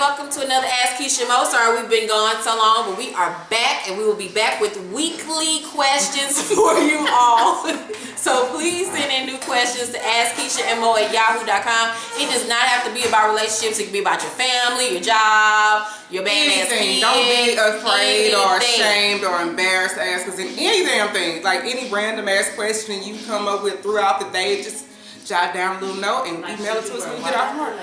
welcome to another Ask Keisha Mo. Sorry we've been gone so long, but we are back, and we will be back with weekly questions for you all. So please send in new questions to AskKeishaMO@yahoo.com. It does not have to be about relationships. It can be about your family, your job, your badass kids. Don't be afraid or ashamed or embarrassed to ask us any damn thing. Like any random ass question you come up with throughout the day, just jot down a little note and email it to us when we get off work.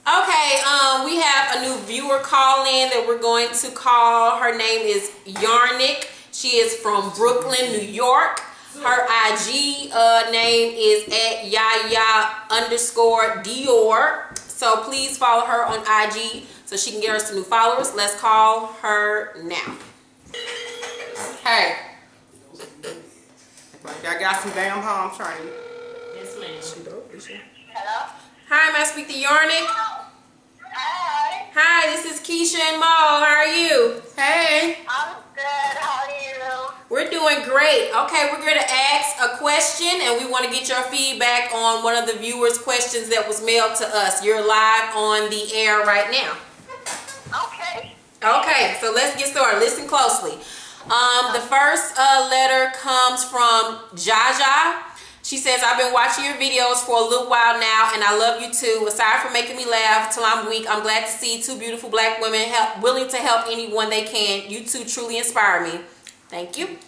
Okay, we have a new viewer call in that we're going to call. Her name is Yarnick. She is from Brooklyn, New York. Her IG name is @Yaya_Dior. So please follow her on IG so she can get her some new followers. Let's call her now. Hey. Like I got some damn home training. Yes, ma'am. Hello? Hi, may I speak to Yarnick? Hi. Hi, this is Keisha and Mo. How are you? Hey. I'm good. How are you? We're doing great. Okay, we're going to ask a question, and we want to get your feedback on one of the viewers' questions that was mailed to us. You're live on the air right now. Okay. Okay, so let's get started. Listen closely. The first letter comes from Jaja. She says, I've been watching your videos for a little while now, and I love you too. Aside from making me laugh till I'm weak, I'm glad to see two beautiful black women willing to help anyone they can. You two truly inspire me. Thank you.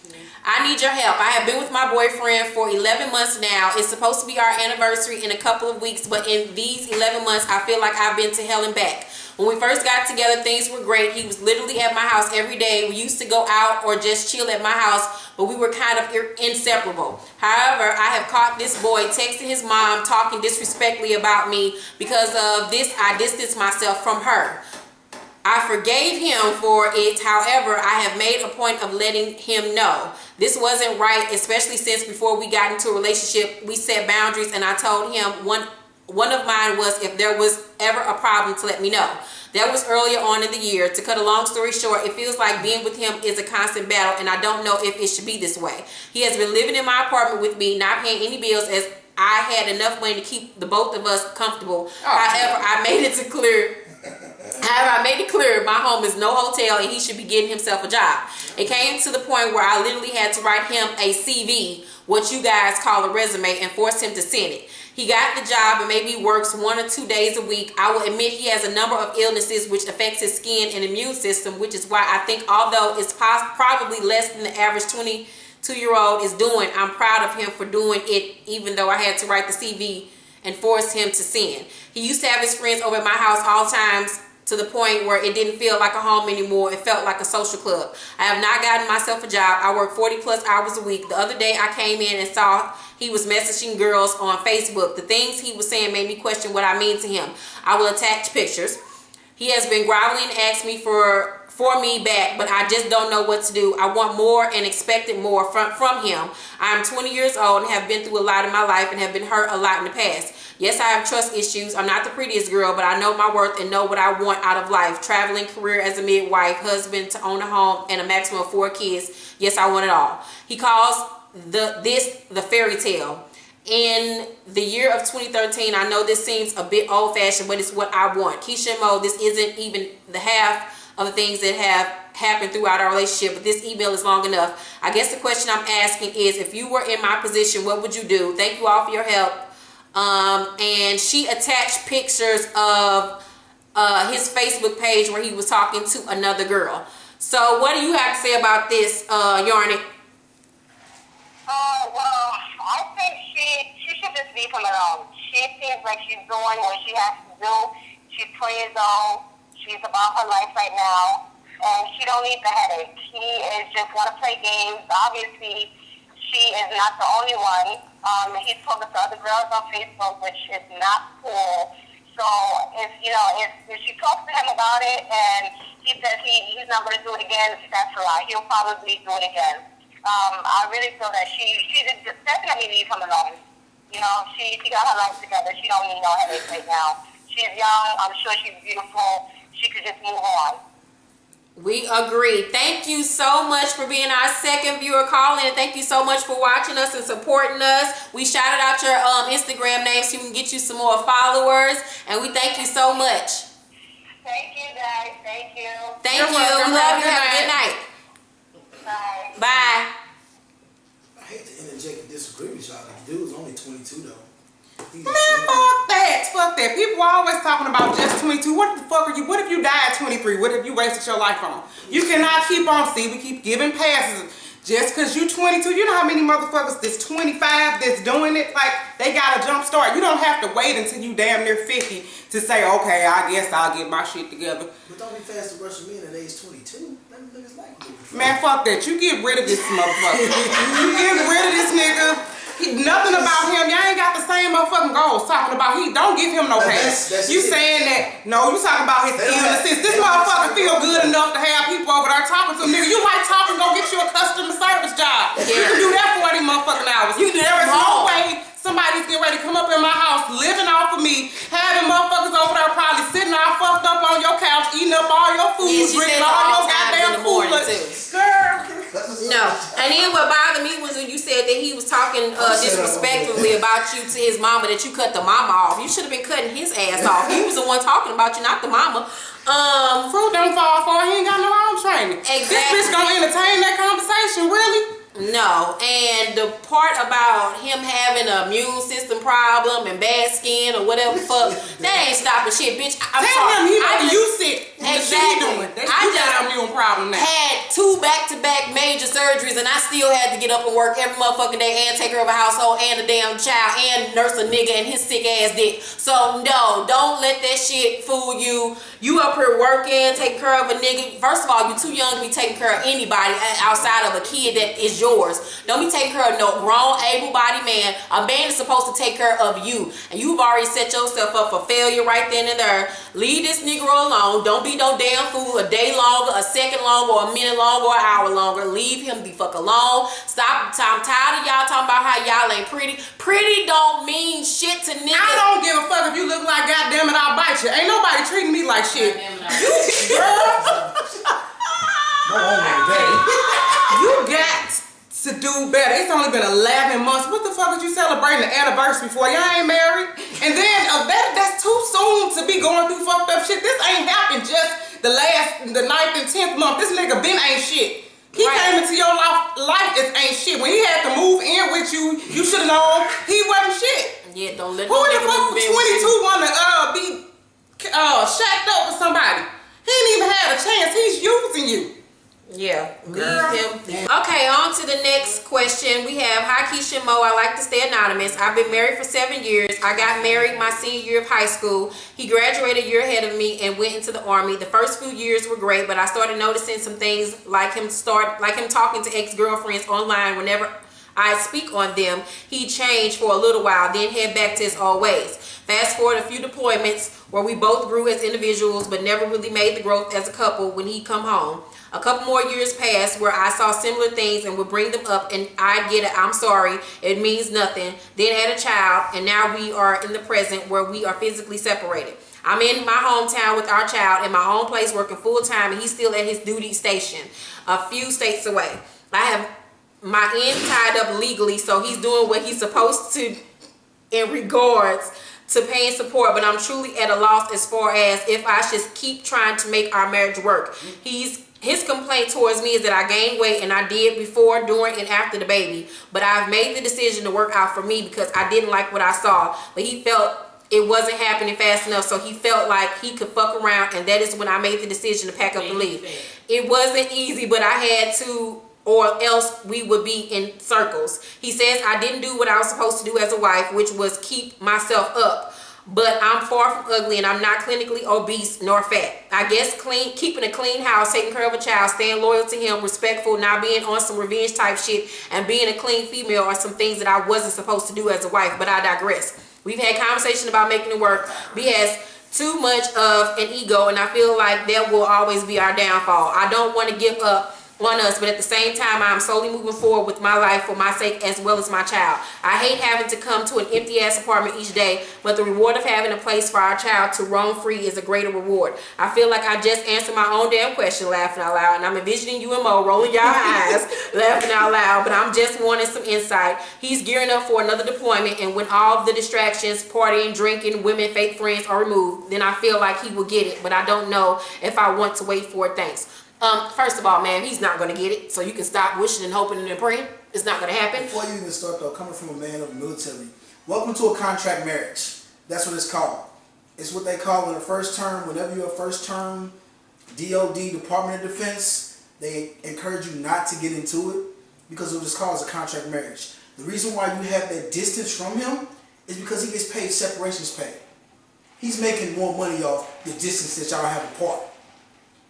I need your help. I have been with my boyfriend for 11 months now. It's supposed to be our anniversary in a couple of weeks, but in these 11 months, I feel like I've been to hell and back. When we first got together, things were great. He was literally at my house every day. We used to go out or just chill at my house, but we were kind of inseparable. However, I have caught this boy texting his mom, talking disrespectfully about me. Because of this, I distanced myself from her. I forgave him for it. However, I have made a point of letting him know this wasn't right, especially since before we got into a relationship, we set boundaries, and I told him one of mine was if there was ever a problem to let me know. That was earlier on in the year. To cut a long story short, it feels like being with him is a constant battle, and I don't know if it should be this way. He has been living in my apartment with me, not paying any bills, as I had enough money to keep the both of us comfortable. However, I made it clear my home is no hotel, and he should be getting himself a job. It came to the point where I literally had to write him a CV, what you guys call a resume, and force him to send it. He got the job and maybe works 1 or 2 days a week. I will admit he has a number of illnesses which affects his skin and immune system, which is why I think although it's probably less than the average 22-year-old is doing, I'm proud of him for doing it, even though I had to write the CV and force him to send. He used to have his friends over at my house all times, to the point where it didn't feel like a home anymore. It felt like a social club. I have not gotten myself a job. I work 40 plus hours a week. The other day I came in and saw he was messaging girls on Facebook. The things he was saying made me question what I mean to him. I will attach pictures. He has been groveling and asked me for me back, but I just don't know what to do. I want more and expected more from him. I'm 20 years old and have been through a lot in my life and have been hurt a lot in the past. Yes, I have trust issues. I'm not the prettiest girl, but I know my worth and know what I want out of life. Traveling, career as a midwife, husband to own a home, and a maximum of 4 kids. Yes, I want it all. He calls this the fairy tale. In the year of 2013, I know this seems a bit old-fashioned, but it's what I want. Keisha Mo, this isn't even the half of the things that have happened throughout our relationship, but this email is long enough. I guess the question I'm asking is, if you were in my position, what would you do? Thank you all for your help. And she attached pictures of his Facebook page where he was talking to another girl. So what do you have to say about this, Yarnick? Well, I think she should just leave him alone. She seems like she's doing what she has to do. She's 20 years old. She's about her life right now, and she don't need the headache. He is just want to play games. Obviously, she is not the only one. He's talking to other girls on Facebook, which is not cool. So if she talks to him about it and he says he's not going to do it again, that's a lie. He'll probably do it again. I really feel that she should definitely leave him alone. You know, she got her life together. She don't need no headache right now. She's young. I'm sure she's beautiful. She could just move on. We agree. Thank you so much for being our second viewer calling, and thank you so much for watching us and supporting us. We shouted out your Instagram name so we can get you some more followers, and we thank you so much. Thank you, guys. Thank you. Thank You're you. welcome. We love you. Good Have a good night. night. Bye. Bye. I hate to interject and disagree with y'all. The dude was only 22 though. He's Man, fuck that. Fuck that. People are always talking about just 22. What the fuck are you? What if you die at 23? What if you wasted your life on? You cannot keep on. See, we keep giving passes. Just because you 22, you know how many motherfuckers that's 25 that's doing it? Like, they got a jump start. You don't have to wait until you damn near 50 to say, okay, I guess I'll get my shit together. But don't be fast to rush me in at age 22. Them niggas like me. Man, fuck that. You get rid of this motherfucker. You get rid of this nigga. Nothing about him. Y'all ain't got the same motherfucking goals talking about. Don't give him no pass. That's You it. saying that, no, you talking about his illnesses. This motherfucker feel good enough to have people over there talking to him. Nigga, you like talking, go get you a customer service job. You can do that 40 motherfucking hours. You do that There is wrong. no way somebody's getting ready to come up in my house, living off of me, having motherfuckers over there probably sitting all fucked up on your couch, eating up all your food, Yeah, she drinking says all all your times in goddamn the food. morning, Like, too. girl. No. And then what bothered me was when you said that he was talking disrespectfully about you to his mama, that you cut the mama off. You should have been cutting his ass off. He was the one talking about you, not the mama. Fruit don't fall far. He ain't got no home training. Exactly. This bitch gonna entertain that conversation, really? No, and the part about him having an immune system problem and bad skin or whatever the fuck, that ain't stopping shit, bitch. I'm Tell sorry. him he I better just use it. Exactly. Doing. I You just got an immune problem now. had 2 back-to-back major surgeries, and I still had to get up and work every motherfucking day and take care of a household and a damn child and nurse a nigga and his sick ass dick. So no, don't let that shit fool you. You up here working, taking care of a nigga. First of all, you too young to be taking care of anybody outside of a kid that is yours. Don't be taking care of no grown, able-bodied man. A man is supposed to take care of you, and you've already set yourself up for failure right then and there. Leave this Negro alone. Don't be no damn fool a day longer, a second longer, or a minute longer, or an hour longer. Leave him the fuck alone. Stop. I'm tired of y'all talking about how y'all ain't pretty. Pretty don't mean shit to niggas. I don't give a fuck if you look like goddamn it, I'll bite you. Ain't nobody treating me like shit. You got to do better. It's only been 11 months. What the fuck is you celebrating the anniversary for? Y'all ain't married? And then that's too soon to be going through fucked up shit. This ain't happened just the 9th and 10th month. This nigga been ain't shit. He came into your life as ain't shit. When he had to move in with you, you should have known he wasn't shit. Yeah, don't let Who no the nigga fuck move in with 22 you. wanna be shacked up with somebody? He ain't even had a chance. He's using you. Yeah, leave him. Okay, on to the next question. We have, hi Keisha and Mo, I like to stay anonymous. I've been married for 7 years. I got married my senior year of high school. He graduated a year ahead of me and went into the Army. The first few years were great, but I started noticing some things like him talking to ex-girlfriends online whenever I speak on them. He changed for a little while, then head back to his old ways. Fast forward a few deployments where we both grew as individuals but never really made the growth as a couple when he come home. A couple more years passed where I saw similar things and would bring them up and I'd get it, I'm sorry, it means nothing. Then had a child, and now we are in the present where we are physically separated. I'm in my hometown with our child in my own place working full time, and he's still at his duty station a few states away. I have my ends tied up legally, so he's doing what he's supposed to in regards to paying support, but I'm truly at a loss as far as if I should keep trying to make our marriage work. His complaint towards me is that I gained weight, and I did before, during, and after the baby, but I've made the decision to work out for me because I didn't like what I saw, but he felt it wasn't happening fast enough, so he felt like he could fuck around, and that is when I made the decision to pack up and leave. It wasn't easy, but I had to, or else we would be in circles. He says I didn't do what I was supposed to do as a wife, which was keep myself up. But I'm far from ugly, and I'm not clinically obese nor fat. I guess keeping a clean house, taking care of a child, staying loyal to him, respectful, not being on some revenge type shit, and being a clean female are some things that I wasn't supposed to do as a wife, but I digress. We've had conversation about making it work. He has too much of an ego, and I feel like that will always be our downfall. I don't want to give up on us, but at the same time, I'm slowly moving forward with my life for my sake as well as my child. I hate having to come to an empty ass apartment each day, but the reward of having a place for our child to roam free is a greater reward. I feel like I just answered my own damn question, laughing out loud, and I'm envisioning you and Mo rolling y'all eyes, laughing out loud, but I'm just wanting some insight. He's gearing up for another deployment, and when all the distractions, partying, drinking, women, fake friends are removed, then I feel like he will get it, but I don't know if I want to wait for it. Thanks. First of all, man, he's not going to get it, so you can stop wishing and hoping and praying. It's not going to happen. Before you even start, though, coming from a man of the military, welcome to a contract marriage. That's what it's called. It's what they call in the first term, whenever you're a first term DOD, Department of Defense, they encourage you not to get into it because of what's called as a contract marriage. The reason why you have that distance from him is because he gets paid separations pay. He's making more money off the distance that y'all have apart.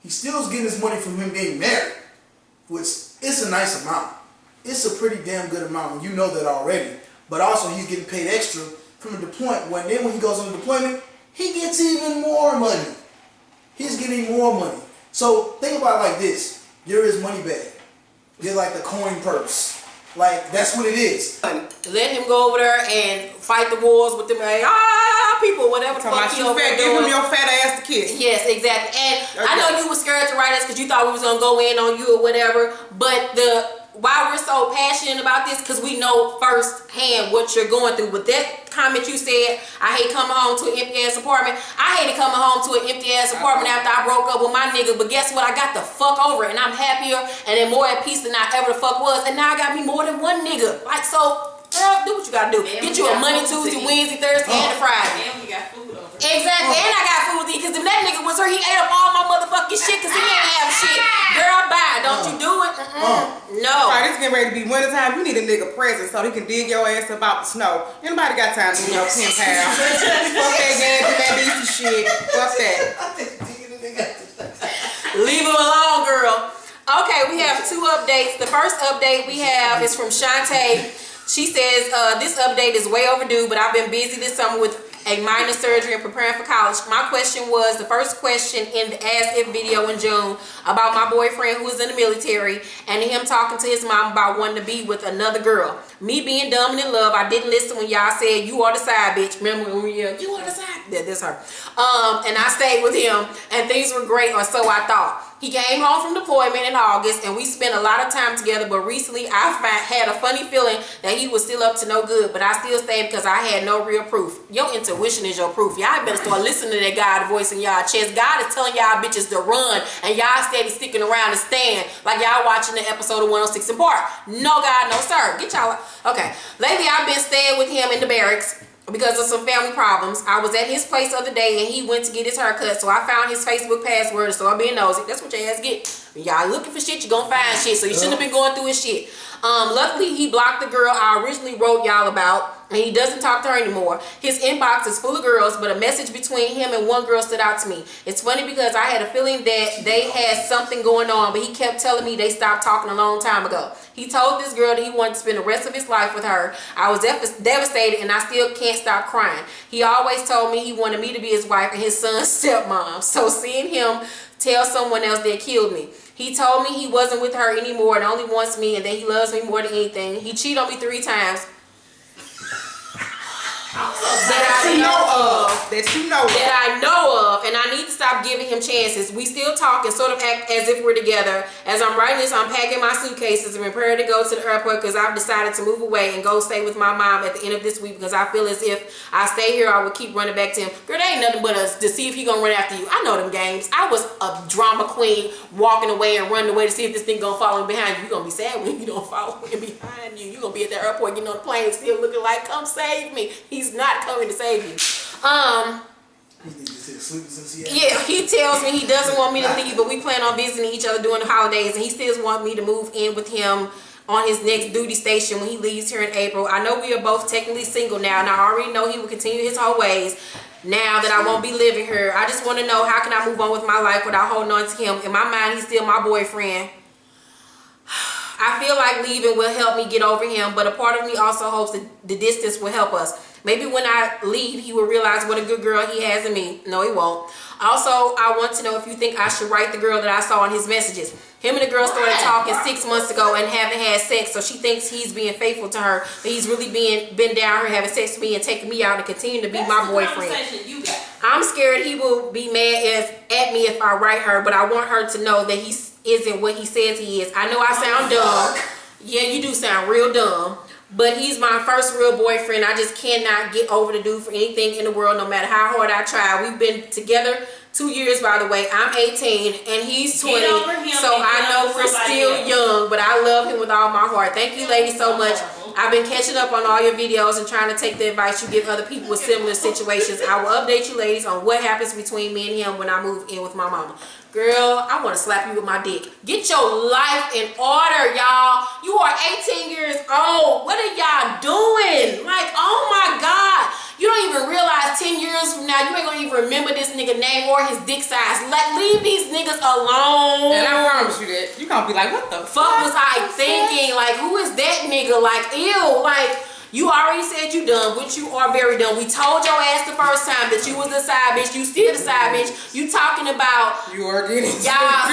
He still's getting his money from him being married, which is a nice amount. It's a pretty damn good amount, and you know that already. But also, he's getting paid extra from a deployment. When he goes on a deployment, he gets even more money. He's getting more money. So think about it like this: you're his money bag. You're like the coin purse. Like that's what it is. Let him go over there and fight the wars with them people, whatever the fuck he over there Give doing. him your fat ass to kiss. Yes, exactly. And I know you were scared to write us because you thought we was gonna go in on you or whatever. But why we're so passionate about this, because we know firsthand what you're going through. But that comment you said, I hate coming home to an empty ass apartment. I hated coming home to an empty ass apartment after I broke up with my nigga. But guess what? I got the fuck over it, and I'm happier and then more at peace than I ever the fuck was. And now I got me more than one nigga. Like, so girl, do what you gotta do. Get you a Monday, Tuesday, Wednesday, Thursday, and a Friday. And we got food over. Exactly, and I got food to eat, because if that nigga was here, he ate up all my motherfucking shit because he didn't have shit. Girl, bye. Don't you do it? No. All right, it's getting ready to be winter time. You need a nigga present so he can dig your ass up out the snow. Anybody got time to do no 10 pounds? Fuck that gas and that beefy shit. Fuck that. Leave him alone, girl. Okay, we have 2 updates. The first update we have is from Shantae. She says, this update is way overdue, but I've been busy this summer with a minor surgery and preparing for college. My question was the first question in the As If video in June about my boyfriend who is in the military and him talking to his mom about wanting to be with another girl. Me being dumb and in love, I didn't listen when y'all said you are the side bitch. Remember when we yelled, you are the side? Yeah, that's her. And I stayed with him and things were great, or so I thought. He came home from deployment in August and we spent a lot of time together, but recently I had a funny feeling that he was still up to no good, but I still stayed because I had no real proof. Your intuition is your proof. Y'all better start listening to that God voice in y'all chest. God is telling y'all bitches to run and y'all steady sticking around and stand like y'all watching the episode of 106 in Park. No God, no sir. Get y'all. Okay. Lately I've been staying with him in the barracks because of some family problems. I was at his place the other day and he went to get his hair cut, so I found his Facebook password and started being nosy. That's what your ass get. When y'all looking for shit, you gonna find shit, so you shouldn't have been going through his shit. Luckily he blocked the girl I originally wrote y'all about, and he doesn't talk to her anymore. His inbox is full of girls, but a message between him and one girl stood out to me. It's funny because I had a feeling that they had something going on, but he kept telling me they stopped talking a long time ago. He told this girl that he wanted to spend the rest of his life with her. I was devastated and I still can't stop crying. He always told me he wanted me to be his wife and his son's stepmom. So seeing him tell someone else that killed me. He told me he wasn't with her anymore and only wants me and that he loves me more than anything. He cheated on me 3 times. That I know of, and I need to stop giving him chances. We still talk and sort of act as if we're together. As I'm writing this, I'm packing my suitcases and preparing to go to the airport because I've decided to move away and go stay with my mom at the end of this week because I feel as if I stay here, I would keep running back to him. Girl, there ain't nothing but us to see if he gonna run after you. I know them games. I was a drama queen walking away and running away to see if this thing gonna follow him behind you. You gonna be sad when you don't follow him behind you. You gonna be at the airport getting on the plane still looking like, come save me. He's not coming to save you. Yeah, he tells me he doesn't want me to leave, but we plan on visiting each other during the holidays, and he still wants me to move in with him on his next duty station when he leaves here in April. I know we are both technically single now, and I already know he will continue his whole ways now that I won't be living here. I just want to know, how can I move on with my life without holding on to him? In my mind, he's still my boyfriend. I feel like leaving will help me get over him, but a part of me also hopes that the distance will help us. Maybe when I leave, he will realize what a good girl he has in me. No, he won't. Also, I want to know if you think I should write the girl that I saw in his messages. Him and the girl started talking 6 months ago and haven't had sex, so she thinks he's being faithful to her, but he's really been down here having sex with me and taking me out and continue to be my boyfriend. I'm scared he will be mad at me if I write her, but I want her to know that he isn't what he says he is. I know I sound dumb. Yeah, you do sound real dumb. But he's my first real boyfriend. I just cannot get over the dude for anything in the world, no matter how hard I try. We've been together 2 years, by the way. I'm 18 and he's 20. So I know we're still young, but I love him with all my heart. Thank you, ladies, so much. I've been catching up on all your videos and trying to take the advice you give other people with similar situations. I will update you, ladies, on what happens between me and him when I move in with my mama. Girl, I want to slap you with my dick. Get your life in order, y'all. You are 18 years old. What are y'all doing? Like, oh my God. You don't even realize 10 years from now, you ain't going to even remember this nigga name or his dick size. Like, leave these niggas alone. And I promise you that. You going to be like, what the fuck was I thinking? Like, who is that nigga? Like, ew. Like, you already said you done, which you are very done. We told your ass the first time that you was a side bitch. You still the side bitch. You talking about you are getting y'all.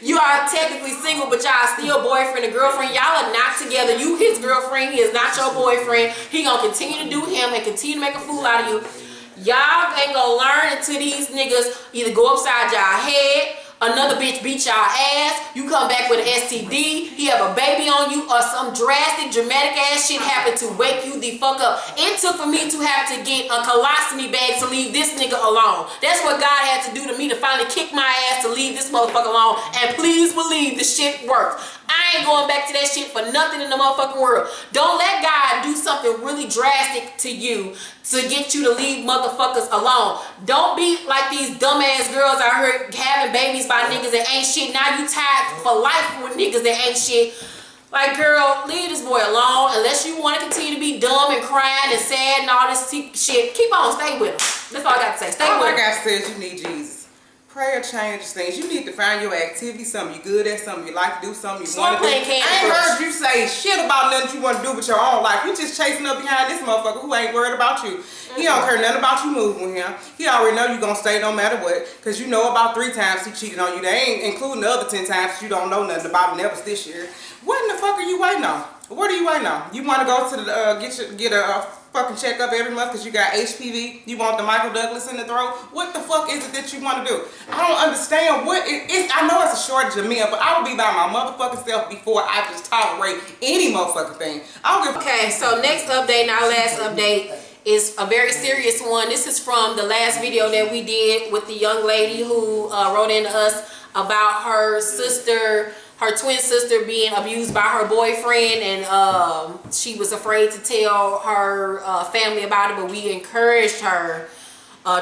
You are technically single, but y'all still boyfriend and girlfriend. Y'all are not together. You his girlfriend. He is not your boyfriend. He gonna continue to do him and continue to make a fool out of you. Y'all ain't gonna learn until these niggas either go upside y'all head, another bitch beat y'all ass, you come back with an STD, he have a baby on you, or some dramatic ass shit happen to wake you the fuck up. It took for me to have to get a colostomy bag to leave this nigga alone. That's what God had to do to me to finally kick my ass to leave this motherfucker alone. And please believe the shit worked. I ain't going back to that shit for nothing in the motherfucking world. Don't let God do something really drastic to you to get you to leave motherfuckers alone. Don't be like these dumbass girls out here having babies by niggas that ain't shit. Now you tied for life with niggas that ain't shit. Like, girl, leave this boy alone. Unless you want to continue to be dumb and crying and sad and all this shit, keep on, stay with him. That's all I got to say. Stay with him. Like I said, you need Jesus. Prayer changes things. You need to find your activity, something you good at, something you like to do, something you want to do. I ain't heard you say shit about nothing you want to do with your own life. You just chasing up behind this motherfucker who ain't worried about you. He don't care nothing about you moving with him. He already know you gonna stay no matter what. Because you know about 3 times he cheated on you. They ain't including the other 10 times you don't know nothing about, and that was this year. What in the fuck are you waiting on? What are you waiting on? You want to go to the get a fucking checkup every month because you got HPV? You want the Michael Douglas in the throat? What the fuck is it that you want to do? I don't understand what it is. I know it's a shortage of men, but I will be by my motherfucking self before I just tolerate any motherfucking thing. I don't give a Okay, so next update, our last update, is a very serious one. This is from the last video that we did with the young lady who wrote in to us about her sister, her twin sister, being abused by her boyfriend, and she was afraid to tell her family about it, but we encouraged her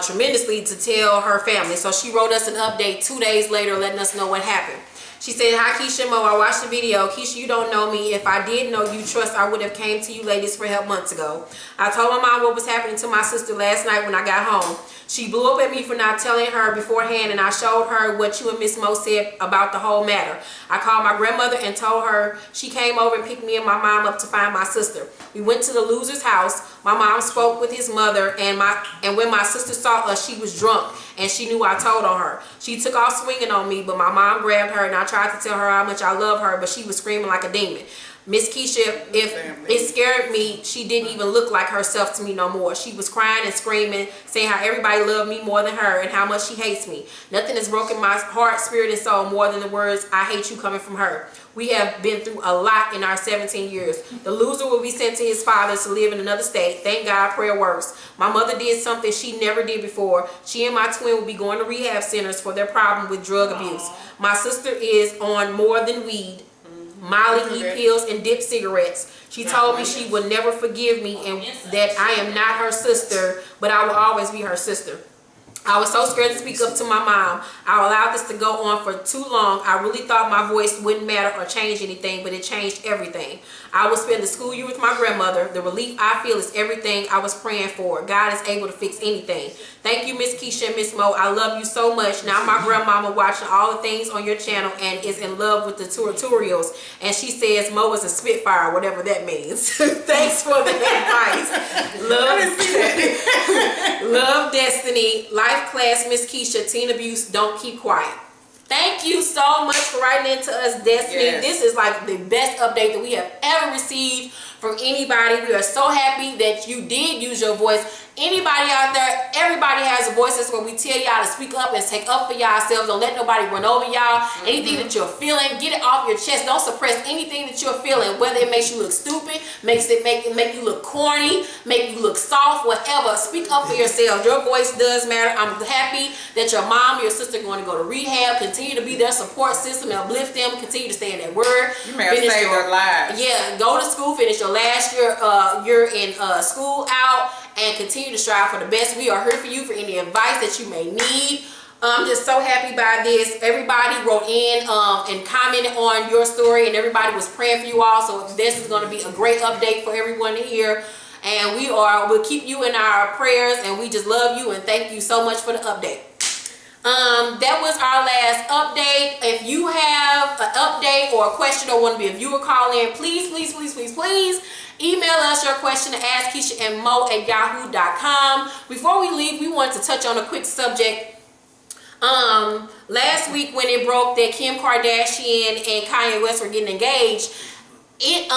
tremendously to tell her family. So she wrote us an update 2 days later letting us know what happened. She said, "Hi Keisha Mo, I watched the video. Keisha, you don't know me. If I did know you trust, I would have came to you ladies for help months ago. I told my mom what was happening to my sister last night when I got home. She blew up at me for not telling her beforehand, and I showed her what you and Miss Mo said about the whole matter. I called my grandmother and told her. She came over and picked me and my mom up to find my sister. We went to the loser's house. My mom spoke with his mother, and when my sister saw us, she was drunk, and she knew I told on her. She took off swinging on me, but my mom grabbed her, and I tried to tell her how much I love her, but she was screaming like a demon. Miss Keisha, if it scared me, she didn't even look like herself to me no more. She was crying and screaming, saying how everybody loved me more than her and how much she hates me. Nothing has broken my heart, spirit, and soul more than the words, 'I hate you,' coming from her. We have been through a lot in our 17 years. The loser will be sent to his father to live in another state. Thank God prayer works. My mother did something she never did before. She and my twin will be going to rehab centers for their problem with drug abuse. My sister is on more than weed, Molly, e-pills, and dip cigarettes. She told me she would never forgive me and that I am not her sister, but I will always be her sister. I was so scared to speak up to my mom. I allowed this to go on for too long. I really thought my voice wouldn't matter or change anything, but it changed everything. I will spend the school year with my grandmother. The relief I feel is everything I was praying for. God is able to fix anything. Thank you, Miss Keisha and Miss Mo. I love you so much. Now my grandmama watching all the things on your channel and is in love with the tutorials. And she says Mo is a spitfire, whatever that means. Thanks for the advice. Love Destiny. Life class, Miss Keisha. Teen abuse, don't keep quiet. Thank you so much for writing into us, Destiny. Yes. This is like the best update that we have ever received from anybody. We are so happy that you did use your voice. Anybody out there, everybody has a voice. That's where we tell y'all to speak up and take up for yourselves. Don't let nobody run over y'all. Anything that you're feeling, get it off your chest. Don't suppress anything that you're feeling, whether it makes you look stupid, make you look corny, make you look soft, whatever. Speak up for yourselves. Your voice does matter. I'm happy that your mom, your sister are going to go to rehab. Continue to be their support system and uplift them. Continue to stay in that word. You may have saved their lives. Yeah, go to school, finish your last year in school out, and continue to strive for the best. We are here for you for any advice that you may need. I'm just so happy by this. Everybody wrote in and commented on your story, and everybody was praying for you all. So this is going to be a great update for everyone to hear. And we'll keep you in our prayers, and we just love you and thank you so much for the update. That was our last update. If you have an update or a question or want to be a viewer, call in, please email us your question to askkeishaandmo@yahoo.com. Before we leave, we wanted to touch on a quick subject. Last week when it broke that Kim Kardashian and Kanye West were getting engaged, it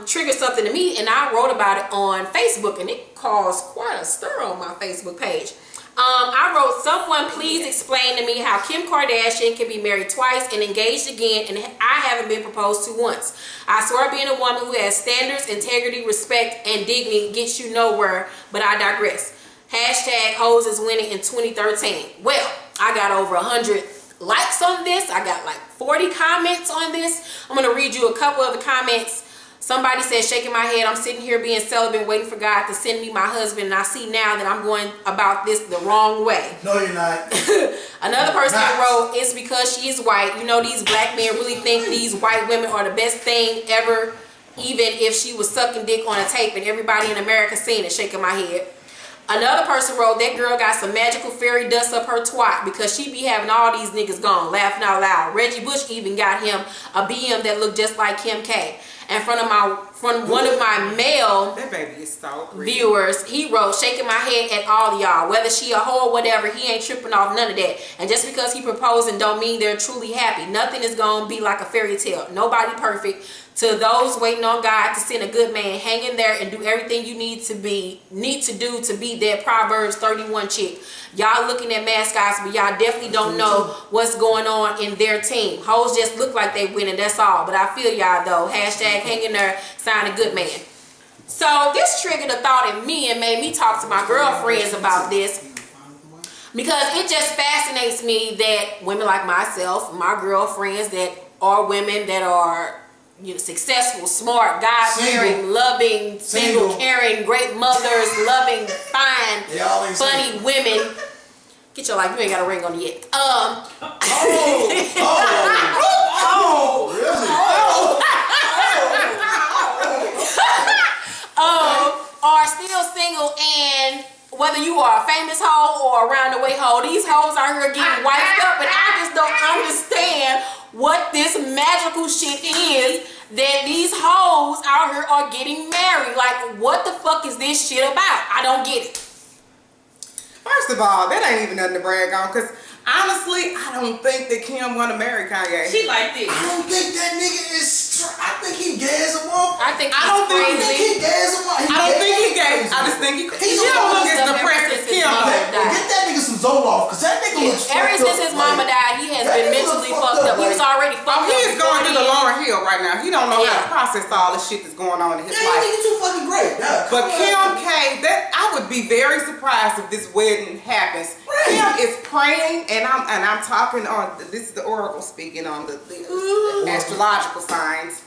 triggered something to me, and I wrote about it on Facebook, and it caused quite a stir on my Facebook page. I wrote, someone please explain to me how Kim Kardashian can be married twice and engaged again, and I haven't been proposed to once. I swear being a woman who has standards, integrity, respect, and dignity gets you nowhere, but I digress. Hashtag hoes is winning in 2013. Well, I got over 100 likes on this. I got like 40 comments on this. I'm going to read you a couple of the comments. Somebody said, shaking my head, I'm sitting here being celibate, waiting for God to send me my husband, and I see now that I'm going about this the wrong way. No, you're not. Another person wrote, it's because she is white. You know, these black men really think these white women are the best thing ever, even if she was sucking dick on a tape and everybody in America seen it, shaking my head. Another person wrote, that girl got some magical fairy dust up her twat because she be having all these niggas gone, laughing out loud. Reggie Bush even got him a BM that looked just like Kim K. And from one of my male that baby is so pretty. Viewers, he wrote, shaking my head at all of y'all. Whether she a hoe or whatever, he ain't tripping off none of that. And just because he proposing don't mean they're truly happy. Nothing is gonna be like a fairy tale. Nobody perfect. To those waiting on God to send a good man, hang in there and do everything you need to do to be that Proverbs 31 chick. Y'all looking at mascots, but y'all definitely don't know what's going on in their team. Hoes just look like they winning, that's all. But I feel y'all though. Hashtag hang in there, sign a good man. So this triggered a thought in me and made me talk to my girlfriends about this, because it just fascinates me that women like myself, my girlfriends that are women that are, you know, successful, smart, God-fearing, loving, single, caring, great mothers, loving, fine, funny women. Get your life. You ain't got a ring on it yet. Are still single, and whether you are a famous hoe or a around the way hoe, these hoes out here getting wiped up, and I just don't understand what this magical shit is that these hoes out here are getting married. Like, what the fuck is this shit about? I don't get it. First of all, that ain't even nothing to brag on, because honestly, I don't think that Kim want to marry Kanye. She like this. I don't think that nigga is. I think he gay as a motherfucker. I think I don't think he gay as a motherfucker. I don't think he gay. I just think he don't look as depressed as Kim. Get that nigga some Zoloft, because that nigga looks fucked up. Ever since his mama died, he has been mentally fucked up. He was already fucked up. He is going through the Lauryn Hill right now. He don't know how to process all the shit that's going on in his life. Yeah, nigga too fucking great. But Kim K, I would be very surprised if this wedding happens. Kim is praying, and I'm talking on, this is the oracle speaking on the astrological signs.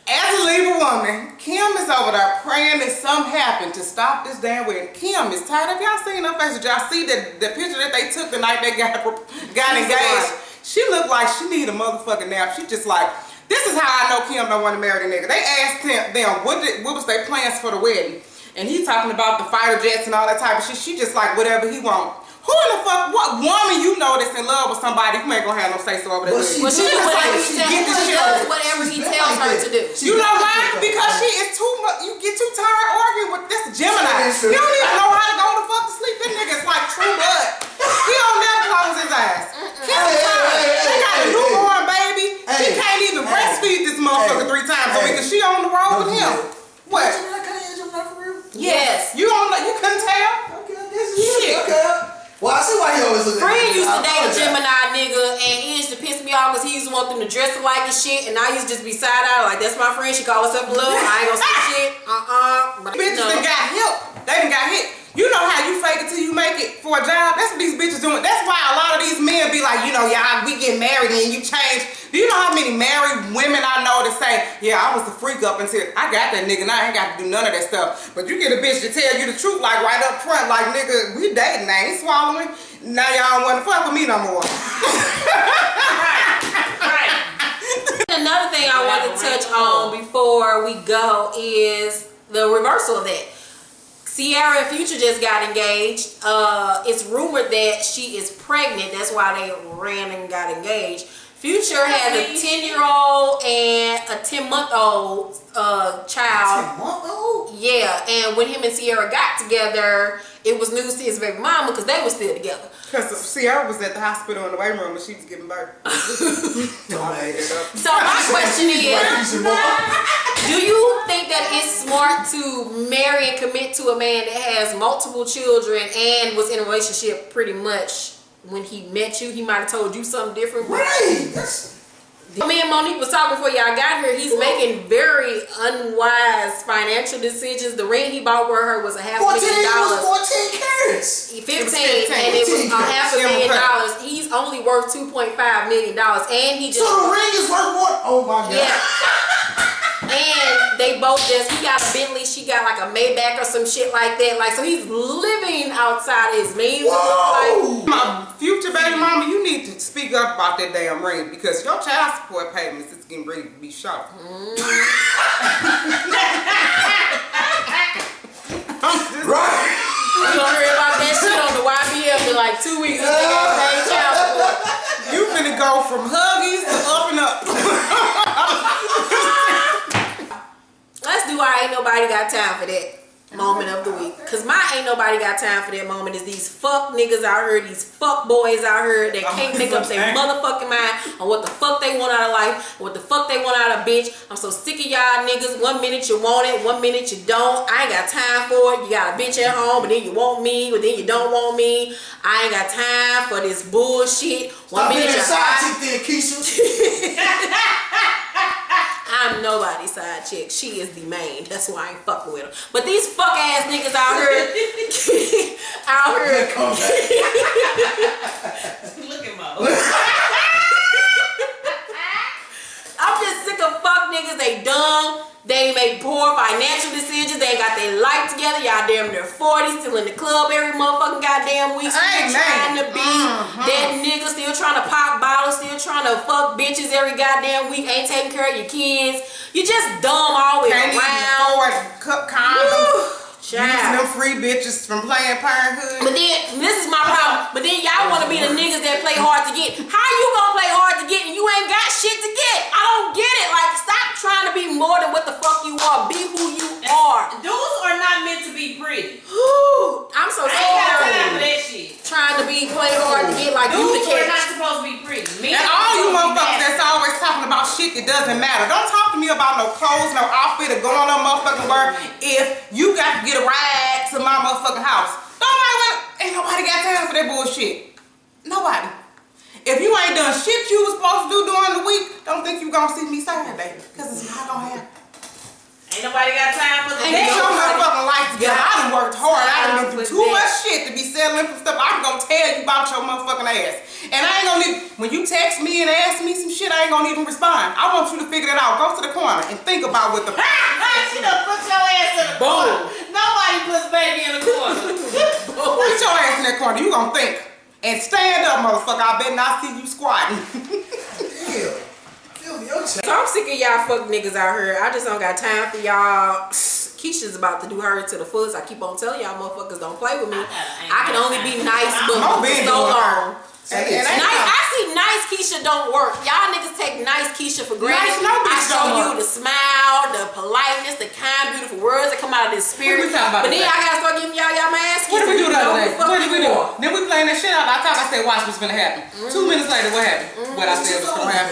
As a legal woman, Kim is over there praying that something happened to stop this damn wedding. Kim is tired. Have y'all seen her face? Did y'all see the picture that they took the night they got engaged? She looked like she need a motherfucking nap. She just like, this is how I know Kim don't want to marry the nigga. They asked them what was their plans for the wedding. And he talking about the fighter jets and all that type of shit. She just like whatever he want. Who in the fuck, what woman you know that's in love with somebody who ain't gonna have no say so over that? Well, she does whatever he tells her to do. You know why? Because she is too much. You get too tired arguing with this Gemini. He don't even know how to go the fuck to sleep. This nigga's like true blood. He don't never close his eyes. Kim tired. She got a newborn baby. She can't even breastfeed this motherfucker 3 times a week because she on the road with him. What? Yes. You couldn't tell? Okay. Well, I see why he always looks at Friend used to date a Gemini nigga, and it used to piss me off because he used to want them to dress alike and shit, and I used to just be side-eyed like, that's my friend, she call herself a love, I ain't gonna say shit, But bitches done got hit. They done got hit. You know how you fake it till you make it for a job? That's what these bitches doing. That's why a lot of these men be like, you know, y'all, we get married and you change. Do you know how many married women I know that say, yeah, I was the freak up until I got that nigga and I ain't got to do none of that stuff. But you get a bitch to tell you the truth, like right up front, like, nigga, we dating, I ain't swallowing. Now y'all don't want to fuck with me no more. Right. Another thing I want to touch on before we go is the reversal of that. Sierra and Future just got engaged. It's rumored that she is pregnant. That's why they ran and got engaged. Future has a 10-year-old and a 10-month-old child. 10-month-old? Yeah, and when him and Sierra got together, it was news to his baby mama because they were still together. Because Sierra was at the hospital in the waiting room when she was giving birth. So my question is, do you think that it's smart to marry and commit to a man that has multiple children and was in a relationship pretty much when he met you? He might have told you something different. Right. Me and Monique was talking before y'all got here. He's making very unwise financial decisions. The ring he bought with her was $500,000. 14 carats. 15, and it was $500,000. He's only worth $2.5 million, and he just. So the ring is worth more. Oh my god. Yeah. And they both just, he got a Bentley, she got like a Maybach or some shit like that. Like, so he's living outside his means. Whoa. Like, My future baby mama, you need to speak up about that damn ring because your child support payments is getting ready to be short. Right. you gonna hear about that shit on the YBF in like 2 weeks. This nigga ain't paying child support. You finna go from huggies to up and up. Let's do our ain't nobody got time for that moment of the week. Cause my ain't nobody got time for that moment is these fuck niggas out here, these fuck boys out here that can't make up their motherfucking mind on what the fuck they want out of life, what the fuck they want out of bitch. I'm so sick of y'all niggas. 1 minute you want it, 1 minute you don't. I ain't got time for it. You got a bitch at home, but then you want me, but then you don't want me. I ain't got time for this bullshit. Stop being a side chick there, Keisha. I'm nobody's side chick. She is the main. That's why I ain't fucking with her. But these fuck ass niggas out here, Look at Mo. I'm just sick of fuck niggas. They dumb. They make poor financial decisions. They ain't got their life together. Y'all damn near 40, still in the club every motherfucking goddamn week. Still trying to be that nigga. Still trying to pop bottles. Still trying to fuck bitches every goddamn week. Ain't taking care of your kids. You just dumb all the way Can't around. even afford condoms. Using Child. them free bitches from Planned Parenthood. But then, this is my problem. But then y'all want to be the niggas that play hard to get. How you gonna play hard to get and you ain't got shit to get? I don't get it. Like, stop trying to be more than what the fuck you are. Be who you are. Dudes are not meant to be pretty. I'm so I ain't got time for tired that shit. trying to be play hard to get like you the Dudes are not catch. supposed to be pretty. Men And are all you supposed to be motherfuckers bad. that's always talking about shit that doesn't matter. Don't talk to me about no clothes, no outfit, or going on no motherfucking work if you got to get a ride to my motherfucking house. Ain't nobody got time for that bullshit. Nobody. If you ain't done shit you was supposed to do during the week, don't think you gonna see me Saturday. Cause it's not gonna happen. Ain't nobody got time for the Get your motherfucking life together. I done worked hard. I done been through too that. much shit to be settling for stuff. I'm gonna tell you about your motherfucking ass. And I ain't gonna even, when you text me and ask me some shit, I ain't gonna even respond. I want you to figure that out. Go to the corner and think about what the fuck. She done put your ass in the corner. Nobody puts baby in the corner. Put your ass in that corner. You gonna think. And stand up, motherfucker. I bet not see you squatting. Damn. Feel me, your So I'm sick of y'all fuck niggas out here. I just don't got time for y'all. Keisha's about to do her to the fullest. I keep on telling y'all motherfuckers don't play with me. I can only be nice, but I'm for being so doing long. And Nice, I see nice Keisha don't work. Y'all niggas take nice Keisha for granted. Nice, no I bitch show don't you work. the smile, the politeness, the kind, beautiful words that come out of this spirit. What we talking about But then today? I gotta start giving y'all my ass. What did we do the other day? What What did we do? for? Then we playing that shit out. I thought I said watch what's gonna happen. 2 minutes later, what happened? What I said was gonna happen.